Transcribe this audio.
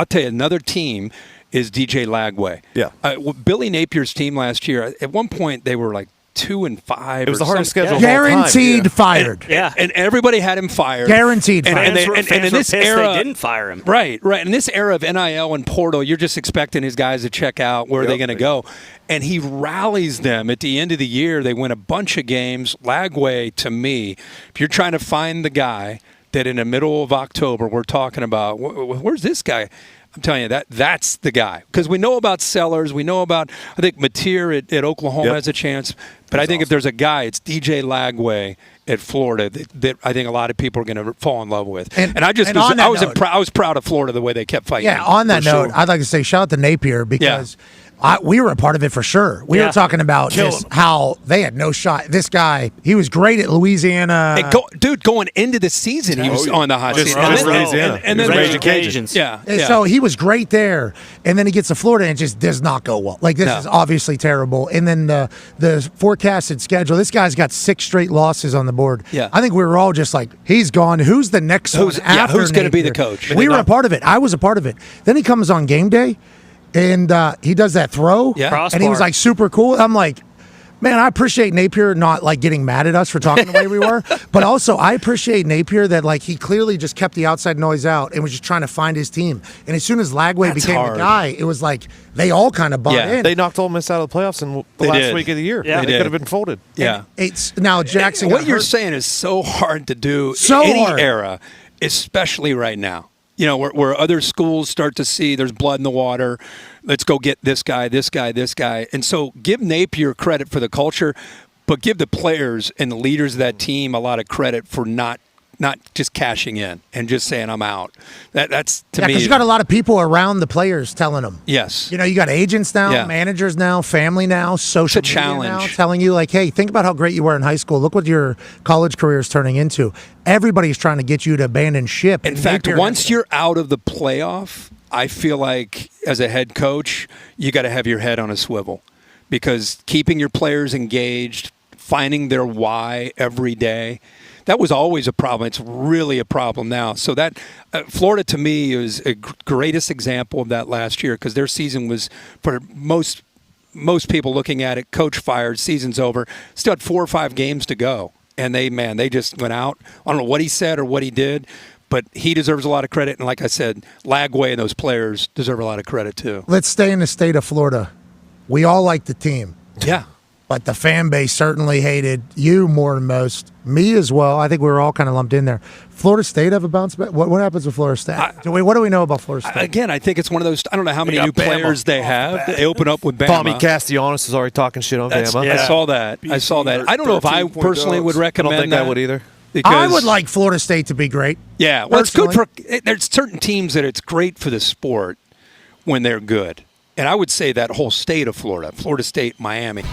I'll tell you, another team is DJ Lagway. Yeah. Billy Napier's team last year, at one point they were like 2-5. It was the hardest schedule of all Guaranteed time. fired. And everybody had him fired. Guaranteed fired. And in this era, they didn't fire him. Right. In this era of NIL and portal, you're just expecting his guys to check out. Where are they going to go? And he rallies them at the end of the year. They win a bunch of games. Lagway, to me, if you're trying to find the guy that in the middle of October we're talking about, where's this guy? I'm telling you, that's the guy. Because we know about Sellers. We know about, I think, Mateer at Oklahoma has a chance. But I think if there's a guy, it's DJ Lagway at Florida that I think a lot of people are going to fall in love with. And I was proud of Florida the way they kept fighting. Yeah, on that note, I'd like to say shout out to Napier because we were a part of it for sure. We were talking about just how they had no shot. This guy, he was great at Louisiana. Going into the season, he was on the hot seat. And then Raging Cajuns. Yeah. So he was great there, and then he gets to Florida and it just does not go well. Like, this is obviously terrible. And then the forecasted schedule, this guy's got 6 straight losses on the board. Yeah. I think we were all just like, he's gone. Who's the next one after who's going to be the Napier? coach? We were a part of it. I was a part of it. Then he comes on game day. And he does that throw, and he was like super cool. I'm like, man, I appreciate Napier not like getting mad at us for talking the way we were, but also I appreciate Napier that like he clearly just kept the outside noise out and was just trying to find his team. And as soon as Lagway became the guy, it was like they all kind of bought in. They knocked Ole Miss out of the playoffs in the last week of the year. Yeah. They could have been folded. Yeah, and it's now Jackson. What you're saying is so hard to do so in any hard. era, especially right now. You know, where other schools start to see there's blood in the water. Let's go get this guy. And so give Napier credit for the culture, but give the players and the leaders of that team a lot of credit for not just cashing in and just saying, I'm out. That's, to me. Because you got a lot of people around the players telling them. Yes. You know, you got agents now, managers now, family now, social media challenge now telling you, like, hey, think about how great you were in high school. Look what your college career is turning into. Everybody's trying to get you to abandon ship. In fact, once you're out of the playoff, I feel like as a head coach, you got to have your head on a swivel because keeping your players engaged, finding their why every day, that was always a problem. It's really a problem now. So that Florida, to me, is a greatest example of that last year because their season was, for most people looking at it, coach fired, season's over, still had 4 or 5 games to go. And they just went out. I don't know what he said or what he did, but he deserves a lot of credit. And like I said, Lagway and those players deserve a lot of credit too. Let's stay in the state of Florida. We all like the team. Yeah. But the fan base certainly hated you more than most. Me as well. I think we were all kind of lumped in there. Florida State have a bounce back? What happens with Florida State? What do we know about Florida State? Again, I think it's one of those. I don't know how many new players they have. They open up with Bama. Tommy Castellanos is already talking shit on Bama. I saw that. I don't know if I personally would recommend I don't think I would either. I would like Florida State to be great. Yeah, well, it's good for. There's certain teams that it's great for the sport when they're good. And I would say that whole state of Florida, Florida State, Miami.